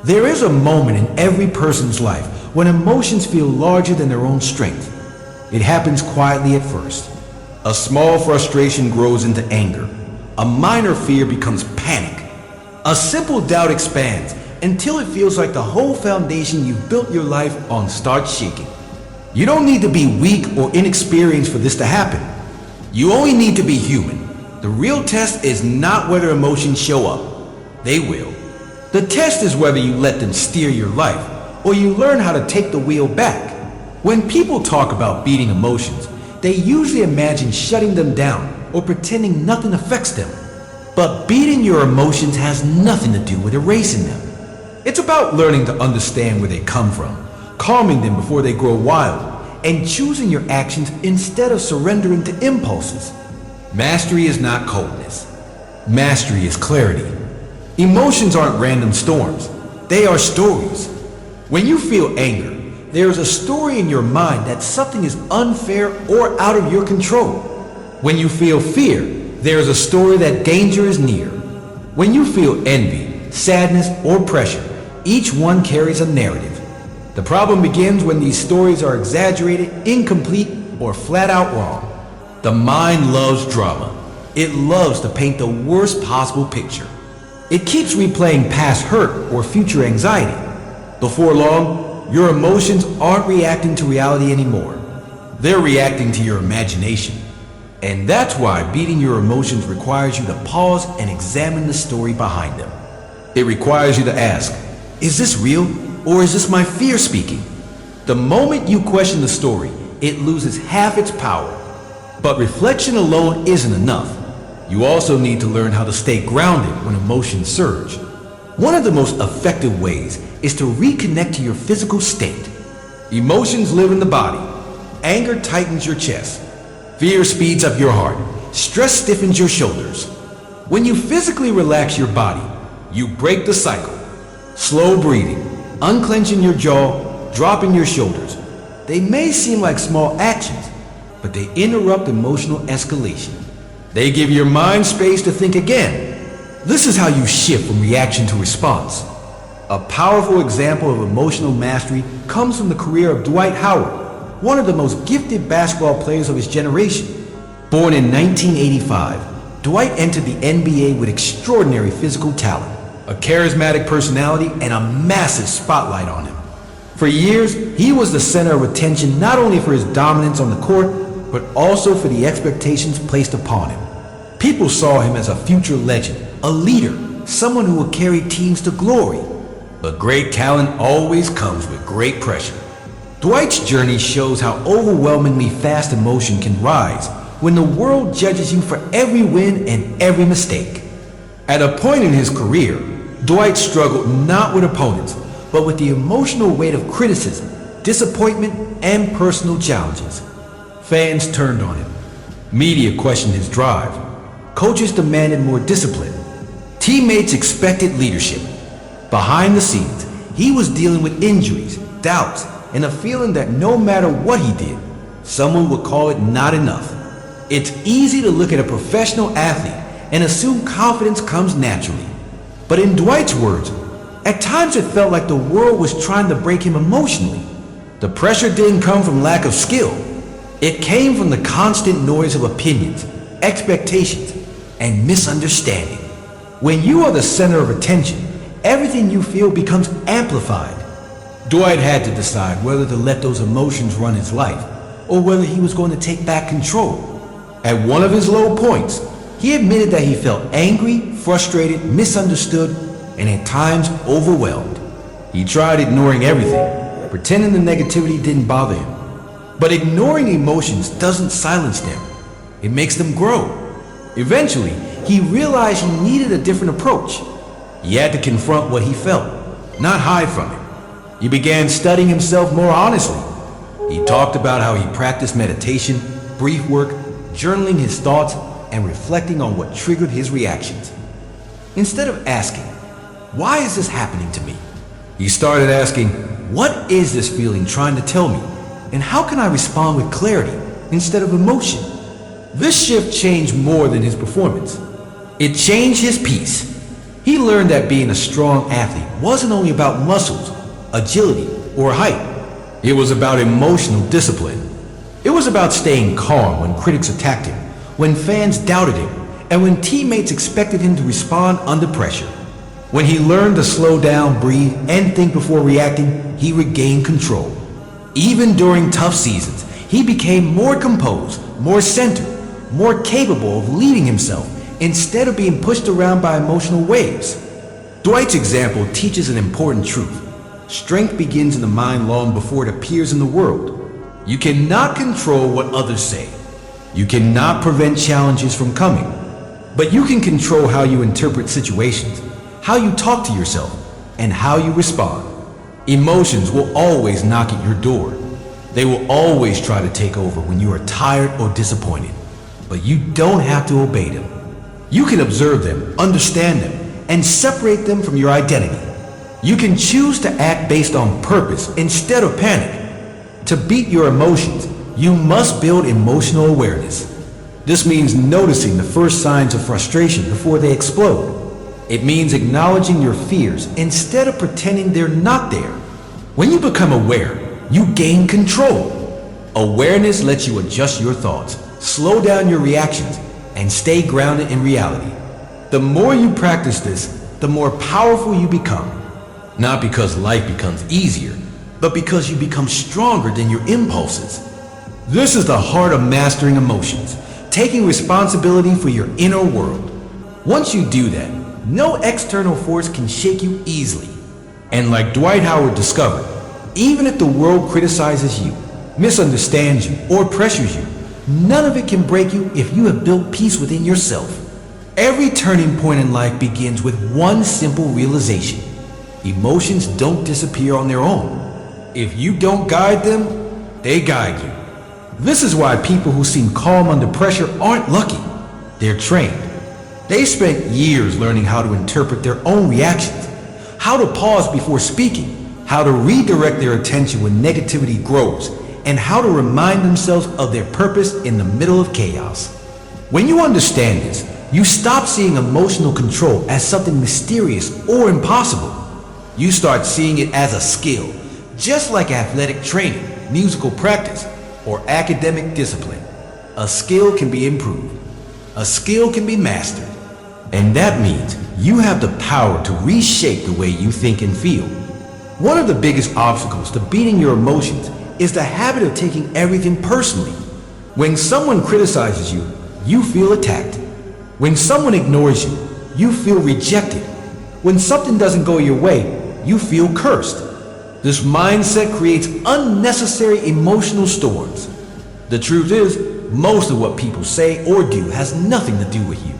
There is a moment in every person's life when emotions feel larger than their own strength. It happens quietly at first. A small frustration grows into anger. A minor fear becomes panic. A simple doubt expands until it feels like the whole foundation you've built your life on starts shaking. You don't need to be weak or inexperienced for this to happen. You only need to be human. The real test is not whether emotions show up. They will. The test is whether you let them steer your life or you learn how to take the wheel back. When people talk about beating emotions, they usually imagine shutting them down or pretending nothing affects them. But beating your emotions has nothing to do with erasing them. It's about learning to understand where they come from, calming them before they grow wild, and choosing your actions instead of surrendering to impulses. Mastery is not coldness. Mastery is clarity. Emotions aren't random storms. They are stories. When you feel anger, there is a story in your mind that something is unfair or out of your control. When you feel fear, there is a story that danger is near. When you feel envy, sadness, or pressure, each one carries a narrative. The problem begins when these stories are exaggerated, incomplete, or flat out wrong. The mind loves drama. It loves to paint the worst possible picture. It keeps replaying past hurt or future anxiety. Before long, your emotions aren't reacting to reality anymore. They're reacting to your imagination. And that's why beating your emotions requires you to pause and examine the story behind them. It requires you to ask, is this real or is this my fear speaking? The moment you question the story, it loses half its power. But reflection alone isn't enough. You also need to learn how to stay grounded when emotions surge. One of the most effective ways is to reconnect to your physical state. Emotions live in the body. Anger tightens your chest. Fear speeds up your heart. Stress stiffens your shoulders. When you physically relax your body, you break the cycle. Slow breathing, unclenching your jaw, dropping your shoulders. They may seem like small actions, but they interrupt emotional escalation. They give your mind space to think again. This is how you shift from reaction to response. A powerful example of emotional mastery comes from the career of Dwight Howard, one of the most gifted basketball players of his generation. Born in 1985, Dwight entered the NBA with extraordinary physical talent, a charismatic personality, and a massive spotlight on him. For years, he was the center of attention not only for his dominance on the court, but also for the expectations placed upon him. People saw him as a future legend, a leader, someone who would carry teams to glory. But great talent always comes with great pressure. Dwight's journey shows how overwhelmingly fast emotion can rise when the world judges you for every win and every mistake. At a point in his career, Dwight struggled not with opponents, but with the emotional weight of criticism, disappointment, and personal challenges. Fans turned on him. Media questioned his drive. Coaches demanded more discipline. Teammates expected leadership. Behind the scenes, he was dealing with injuries, doubts, and a feeling that no matter what he did, someone would call it not enough. It's easy to look at a professional athlete and assume confidence comes naturally. But in Dwight's words, at times it felt like the world was trying to break him emotionally. The pressure didn't come from lack of skill. It came from the constant noise of opinions, expectations, and misunderstanding. When you are the center of attention, everything you feel becomes amplified. Dwight had to decide whether to let those emotions run his life or whether he was going to take back control. At one of his low points, he admitted that he felt angry, frustrated, misunderstood, and at times overwhelmed. He tried ignoring everything, pretending the negativity didn't bother him. But ignoring emotions doesn't silence them. It makes them grow. Eventually, he realized he needed a different approach. He had to confront what he felt, not hide from it. He began studying himself more honestly. He talked about how he practiced meditation, brief work, journaling his thoughts, and reflecting on what triggered his reactions. Instead of asking, why is this happening to me? He started asking, what is this feeling trying to tell me? And how can I respond with clarity instead of emotion? This shift changed more than his performance. It changed his peace. He learned that being a strong athlete wasn't only about muscles, agility, or height. It was about emotional discipline. It was about staying calm when critics attacked him, when fans doubted him, and when teammates expected him to respond under pressure. When he learned to slow down, breathe, and think before reacting, he regained control. Even during tough seasons, he became more composed, more centered, more capable of leading himself instead of being pushed around by emotional waves. Dwight's example teaches an important truth. Strength begins in the mind long before it appears in the world. You cannot control what others say. You cannot prevent challenges from coming. But you can control how you interpret situations, how you talk to yourself, and how you respond. Emotions will always knock at your door. They will always try to take over when you are tired or disappointed. But you don't have to obey them. You can observe them, understand them, and separate them from your identity. You can choose to act based on purpose instead of panic. To beat your emotions, you must build emotional awareness. This means noticing the first signs of frustration before they explode. It means acknowledging your fears instead of pretending they're not there. When you become aware, you gain control. Awareness lets you adjust your thoughts, slow down your reactions, and stay grounded in reality. The more you practice this, the more powerful you become. Not because life becomes easier, but because you become stronger than your impulses. This is the heart of mastering emotions, taking responsibility for your inner world. Once you do that, no external force can shake you easily. And like Dwight Howard discovered, even if the world criticizes you, misunderstands you, or pressures you, none of it can break you if you have built peace within yourself. Every turning point in life begins with one simple realization. Emotions don't disappear on their own. If you don't guide them, they guide you. This is why people who seem calm under pressure aren't lucky. They're trained. They spent years learning how to interpret their own reactions, how to pause before speaking, how to redirect their attention when negativity grows, and how to remind themselves of their purpose in the middle of chaos. When you understand this, you stop seeing emotional control as something mysterious or impossible. You start seeing it as a skill, just like athletic training, musical practice, or academic discipline. A skill can be improved. A skill can be mastered. And that means you have the power to reshape the way you think and feel. One of the biggest obstacles to beating your emotions is the habit of taking everything personally. When someone criticizes you, you feel attacked. When someone ignores you, you feel rejected. When something doesn't go your way, you feel cursed. This mindset creates unnecessary emotional storms. The truth is, most of what people say or do has nothing to do with you.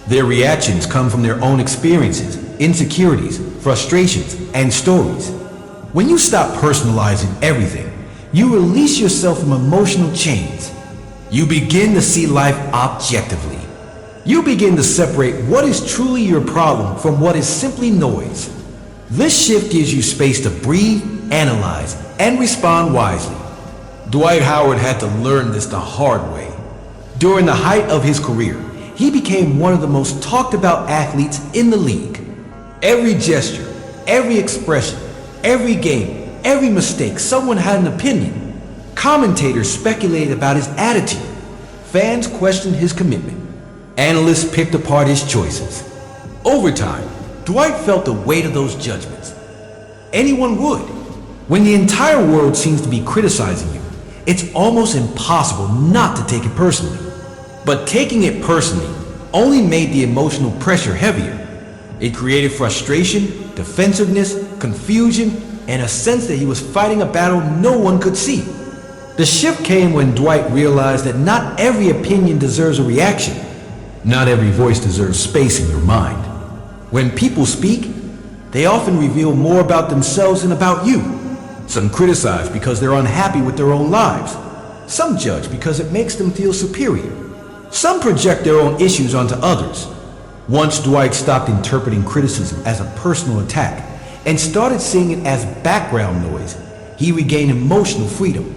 Their reactions come from their own experiences, insecurities, frustrations, and stories. When you stop personalizing everything, you release yourself from emotional chains. You begin to see life objectively. You begin to separate what is truly your problem from what is simply noise. This shift gives you space to breathe, analyze, and respond wisely. Dwight Howard had to learn this the hard way. During the height of his career, he became one of the most talked about athletes in the league. Every gesture, every expression, every game, every mistake, someone had an opinion. Commentators speculated about his attitude. Fans questioned his commitment. Analysts picked apart his choices. Over time, Dwight felt the weight of those judgments. Anyone would. When the entire world seems to be criticizing you, it's almost impossible not to take it personally. But taking it personally only made the emotional pressure heavier. It created frustration, defensiveness, confusion, and a sense that he was fighting a battle no one could see. The shift came when Dwight realized that not every opinion deserves a reaction. Not every voice deserves space in your mind. When people speak, they often reveal more about themselves than about you. Some criticize because they're unhappy with their own lives. Some judge because it makes them feel superior. Some project their own issues onto others. Once Dwight stopped interpreting criticism as a personal attack and started seeing it as background noise, he regained emotional freedom.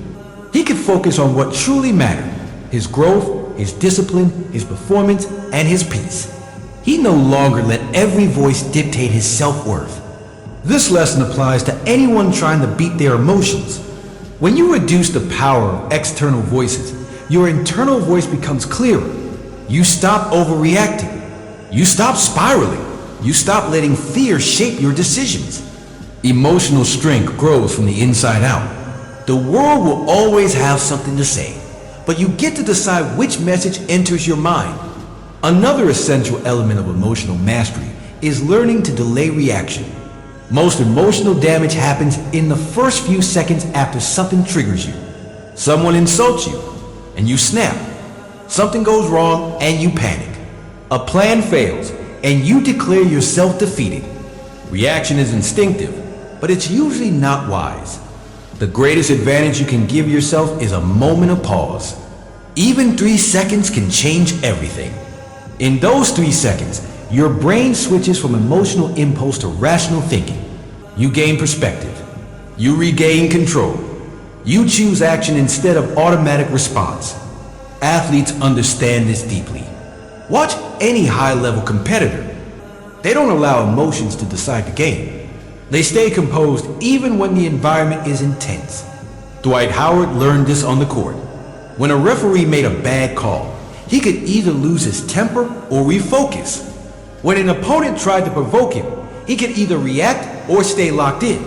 He could focus on what truly mattered: his growth, his discipline, his performance, and his peace. He no longer let every voice dictate his self-worth. This lesson applies to anyone trying to beat their emotions. When you reduce the power of external voices, your internal voice becomes clearer. You stop overreacting. You stop spiraling. You stop letting fear shape your decisions. Emotional strength grows from the inside out. The world will always have something to say, but you get to decide which message enters your mind. Another essential element of emotional mastery is learning to delay reaction. Most emotional damage happens in the first few seconds after something triggers you. Someone insults you, and you snap. Something goes wrong, and you panic. A plan fails, and you declare yourself defeated. Reaction is instinctive, but it's usually not wise. The greatest advantage you can give yourself is a moment of pause. Even 3 seconds can change everything. In those 3 seconds, your brain switches from emotional impulse to rational thinking. You gain perspective. You regain control. You choose action instead of automatic response. Athletes understand this deeply. Watch any high-level competitor. They don't allow emotions to decide the game. They stay composed even when the environment is intense. Dwight Howard learned this on the court. When a referee made a bad call, he could either lose his temper or refocus. When an opponent tried to provoke him, he could either react or stay locked in.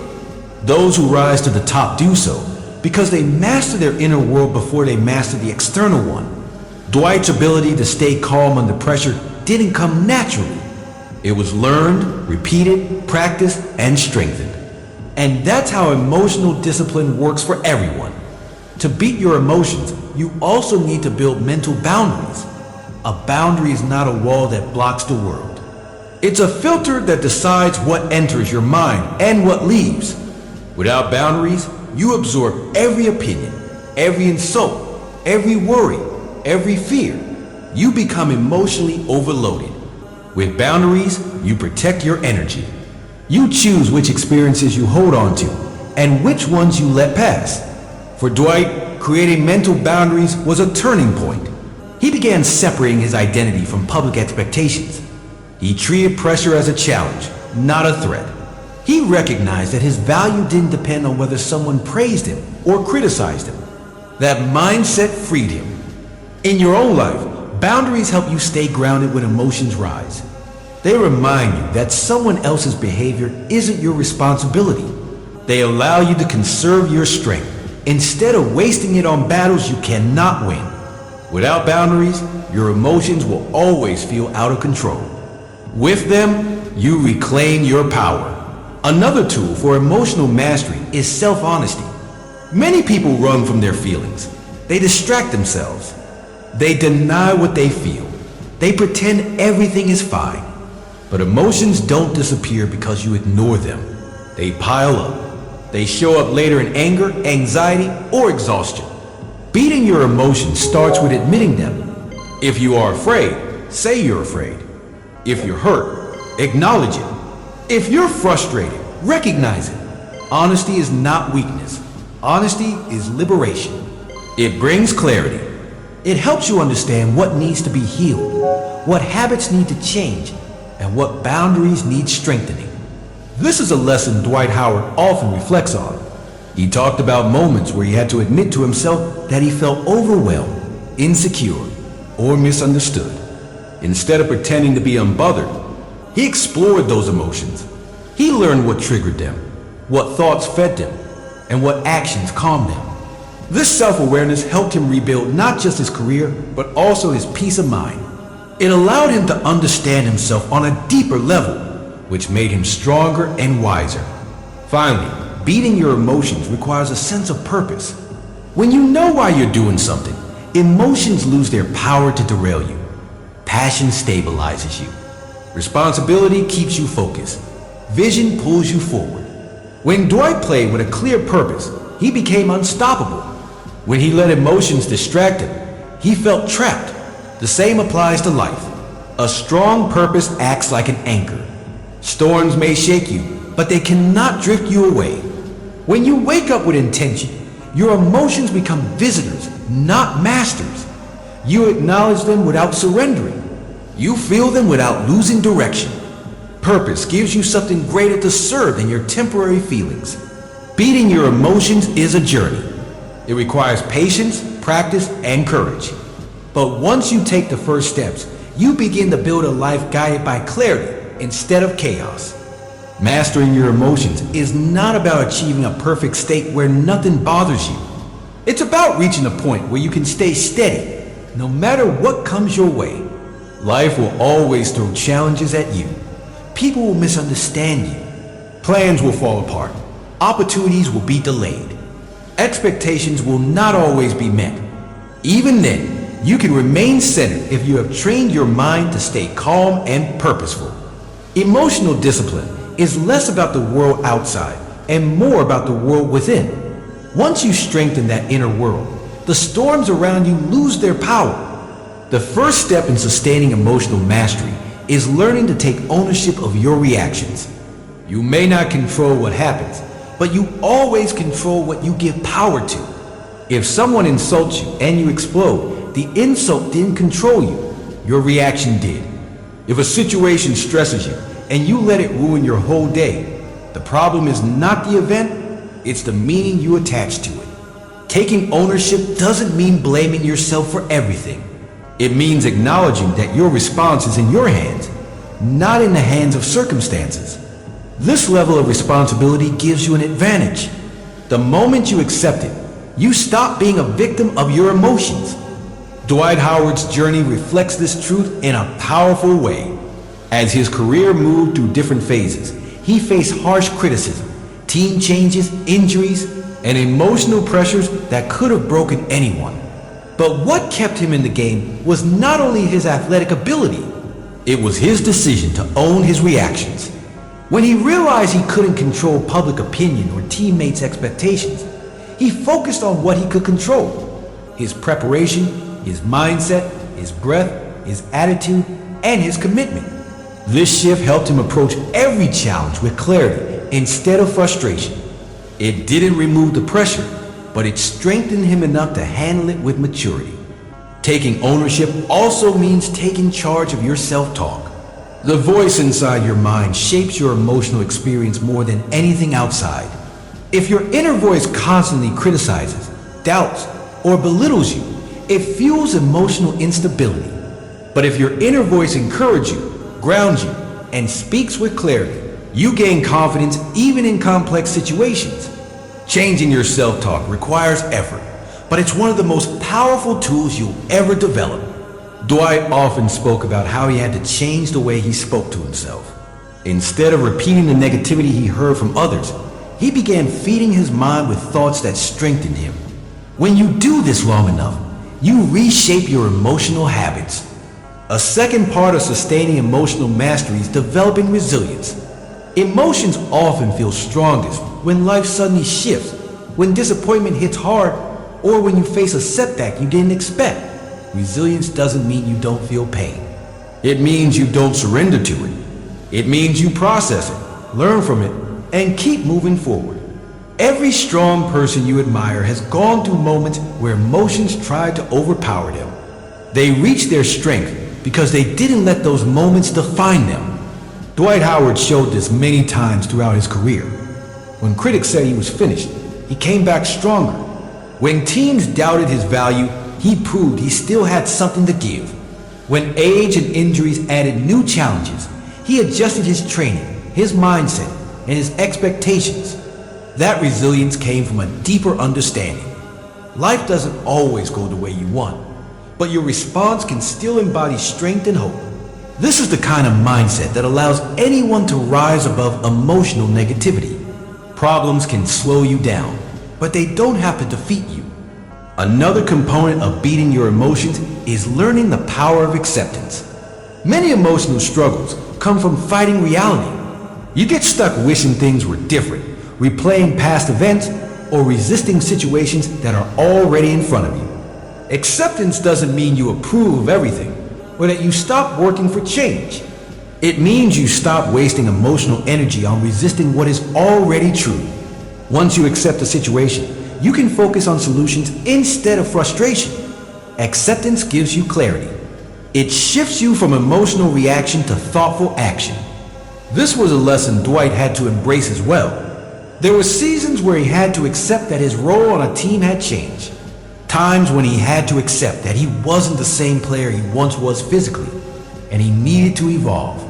Those who rise to the top do so because they master their inner world before they master the external one. Dwight's ability to stay calm under pressure didn't come naturally. It was learned, repeated, practiced, and strengthened. And that's how emotional discipline works for everyone. To beat your emotions, you also need to build mental boundaries. A boundary is not a wall that blocks the world. It's a filter that decides what enters your mind and what leaves. Without boundaries, you absorb every opinion, every insult, every worry, every fear. You become emotionally overloaded. With boundaries, you protect your energy. You choose which experiences you hold on to and which ones you let pass. For Dwight, creating mental boundaries was a turning point. He began separating his identity from public expectations. He treated pressure as a challenge, not a threat. He recognized that his value didn't depend on whether someone praised him or criticized him. That mindset freed him. In your own life, boundaries help you stay grounded when emotions rise. They remind you that someone else's behavior isn't your responsibility. They allow you to conserve your strength instead of wasting it on battles you cannot win. Without boundaries, your emotions will always feel out of control. With them, you reclaim your power. Another tool for emotional mastery is self-honesty. Many people run from their feelings. They distract themselves. They deny what they feel. They pretend everything is fine. But emotions don't disappear because you ignore them. They pile up. They show up later in anger, anxiety, or exhaustion. Beating your emotions starts with admitting them. If you are afraid, say you're afraid. If you're hurt, acknowledge it. If you're frustrated, recognize it. Honesty is not weakness. Honesty is liberation. It brings clarity. It helps you understand what needs to be healed, what habits need to change, and what boundaries need strengthening. This is a lesson Dwight Howard often reflects on. He talked about moments where he had to admit to himself that he felt overwhelmed, insecure, or misunderstood. Instead of pretending to be unbothered, he explored those emotions. He learned what triggered them, what thoughts fed them, and what actions calmed them. This self-awareness helped him rebuild not just his career, but also his peace of mind. It allowed him to understand himself on a deeper level, which made him stronger and wiser. Finally, beating your emotions requires a sense of purpose. When you know why you're doing something, emotions lose their power to derail you. Passion stabilizes you. Responsibility keeps you focused. Vision pulls you forward. When Dwight played with a clear purpose, he became unstoppable. When he let emotions distract him, he felt trapped. The same applies to life. A strong purpose acts like an anchor. Storms may shake you, but they cannot drift you away. When you wake up with intention, your emotions become visitors, not masters. You acknowledge them without surrendering. You feel them without losing direction. Purpose gives you something greater to serve than your temporary feelings. Beating your emotions is a journey. It requires patience, practice, and courage. But once you take the first steps, you begin to build a life guided by clarity instead of chaos. Mastering your emotions is not about achieving a perfect state where nothing bothers you. It's about reaching a point where you can stay steady, no matter what comes your way. Life will always throw challenges at you. People will misunderstand you. Plans will fall apart. Opportunities will be delayed. Expectations will not always be met. Even then, you can remain centered if you have trained your mind to stay calm and purposeful. Emotional discipline is less about the world outside and more about the world within. Once you strengthen that inner world, the storms around you lose their power. The first step in sustaining emotional mastery is learning to take ownership of your reactions. You may not control what happens, but you always control what you give power to. If someone insults you and you explode, the insult didn't control you. Your reaction did. If a situation stresses you and you let it ruin your whole day, the problem is not the event, it's the meaning you attach to it. Taking ownership doesn't mean blaming yourself for everything. It means acknowledging that your response is in your hands, not in the hands of circumstances. This level of responsibility gives you an advantage. The moment you accept it, you stop being a victim of your emotions. Dwight Howard's journey reflects this truth in a powerful way. As his career moved through different phases, he faced harsh criticism, team changes, injuries, and emotional pressures that could have broken anyone. But what kept him in the game was not only his athletic ability, it was his decision to own his reactions. When he realized he couldn't control public opinion or teammates' expectations, he focused on what he could control: his preparation, his mindset, his breath, his attitude, and his commitment. This shift helped him approach every challenge with clarity instead of frustration. It didn't remove the pressure, but it strengthened him enough to handle it with maturity. Taking ownership also means taking charge of your self-talk. The voice inside your mind shapes your emotional experience more than anything outside. If your inner voice constantly criticizes, doubts, or belittles you, it fuels emotional instability. But if your inner voice encourages you, grounds you, and speaks with clarity, you gain confidence even in complex situations. Changing your self-talk requires effort, but it's one of the most powerful tools you'll ever develop. Dwight often spoke about how he had to change the way he spoke to himself. Instead of repeating the negativity he heard from others, he began feeding his mind with thoughts that strengthened him. When you do this long enough, you reshape your emotional habits. A second part of sustaining emotional mastery is developing resilience. Emotions often feel strongest when life suddenly shifts, when disappointment hits hard, or when you face a setback you didn't expect. Resilience doesn't mean you don't feel pain. It means you don't surrender to it. It means you process it, learn from it, and keep moving forward. Every strong person you admire has gone through moments where emotions tried to overpower them. They reached their strength because they didn't let those moments define them. Dwight Howard showed this many times throughout his career. When critics said he was finished, he came back stronger. When teams doubted his value, he proved he still had something to give. When age and injuries added new challenges, he adjusted his training, his mindset, and his expectations. That resilience came from a deeper understanding. Life doesn't always go the way you want, but your response can still embody strength and hope. This is the kind of mindset that allows anyone to rise above emotional negativity. Problems can slow you down, but they don't have to defeat you. Another component of beating your emotions is learning the power of acceptance. Many emotional struggles come from fighting reality. You get stuck wishing things were different, replaying past events, or resisting situations that are already in front of you. Acceptance doesn't mean you approve of everything, or that you stop working for change. It means you stop wasting emotional energy on resisting what is already true. Once you accept a situation, you can focus on solutions instead of frustration. Acceptance gives you clarity. It shifts you from emotional reaction to thoughtful action. This was a lesson Dwight had to embrace as well. There were seasons where he had to accept that his role on a team had changed. Times when he had to accept that he wasn't the same player he once was physically, and he needed to evolve.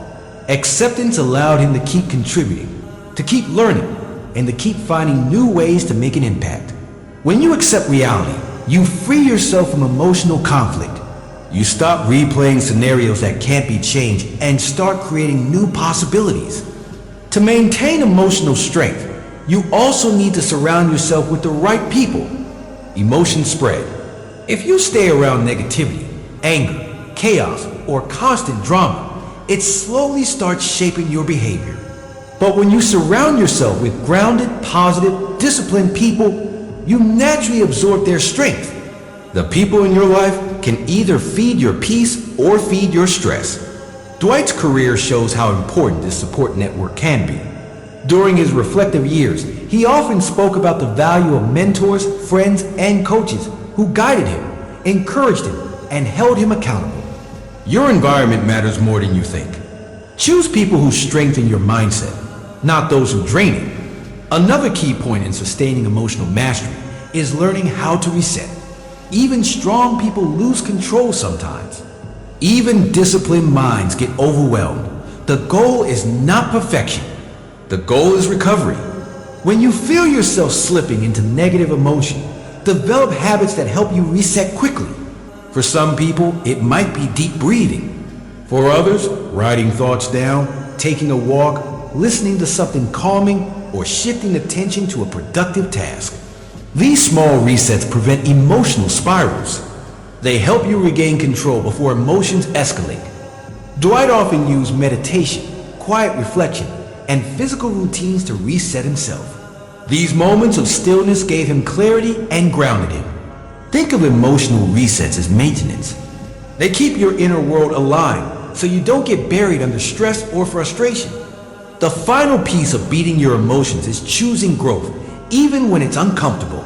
Acceptance allowed him to keep contributing, to keep learning, and to keep finding new ways to make an impact. When you accept reality, you free yourself from emotional conflict. You stop replaying scenarios that can't be changed and start creating new possibilities. To maintain emotional strength, you also need to surround yourself with the right people. Emotions spread. If you stay around negativity, anger, chaos, or constant drama, it slowly starts shaping your behavior. But when you surround yourself with grounded, positive, disciplined people, you naturally absorb their strength. The people in your life can either feed your peace or feed your stress. Dwight's career shows how important this support network can be. During his reflective years, he often spoke about the value of mentors, friends, and coaches who guided him, encouraged him, and held him accountable. Your environment matters more than you think. Choose people who strengthen your mindset, not those who drain it. Another key point in sustaining emotional mastery is learning how to reset. Even strong people lose control sometimes. Even disciplined minds get overwhelmed. The goal is not perfection. The goal is recovery. When you feel yourself slipping into negative emotion, develop habits that help you reset quickly. For some people, it might be deep breathing. For others, writing thoughts down, taking a walk, listening to something calming, or shifting attention to a productive task. These small resets prevent emotional spirals. They help you regain control before emotions escalate. Dwight often used meditation, quiet reflection, and physical routines to reset himself. These moments of stillness gave him clarity and grounded him. Think of emotional resets as maintenance. They keep your inner world aligned so you don't get buried under stress or frustration. The final piece of beating your emotions is choosing growth, even when it's uncomfortable.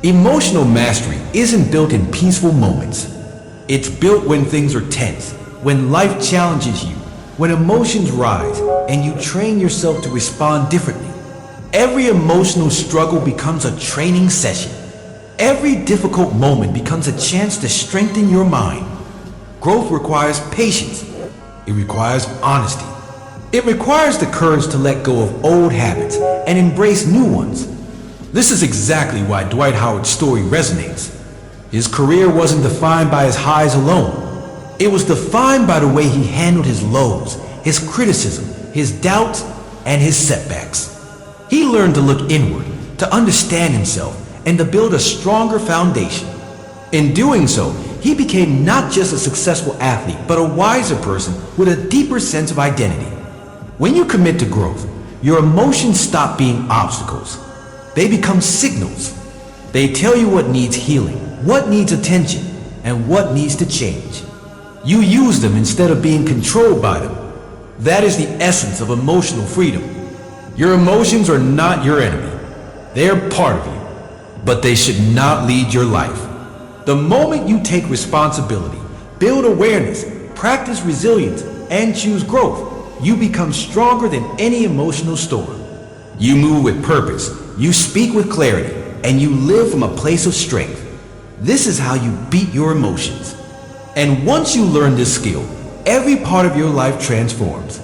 Emotional mastery isn't built in peaceful moments. It's built when things are tense, when life challenges you, when emotions rise, and you train yourself to respond differently. Every emotional struggle becomes a training session. Every difficult moment becomes a chance to strengthen your mind. Growth requires patience. It requires honesty. It requires the courage to let go of old habits and embrace new ones. This is exactly why Dwight Howard's story resonates. His career wasn't defined by his highs alone. It was defined by the way he handled his lows, his criticism, his doubts, and his setbacks. He learned to look inward, to understand himself, and to build a stronger foundation. In doing so, he became not just a successful athlete, but a wiser person with a deeper sense of identity. When you commit to growth, your emotions stop being obstacles. They become signals. They tell you what needs healing, what needs attention, and what needs to change. You use them instead of being controlled by them. That is the essence of emotional freedom. Your emotions are not your enemy. They are part of you, but they should not lead your life. The moment you take responsibility, build awareness, practice resilience, and choose growth, you become stronger than any emotional storm. You move with purpose, you speak with clarity, and you live from a place of strength. This is how you beat your emotions. And once you learn this skill, every part of your life transforms.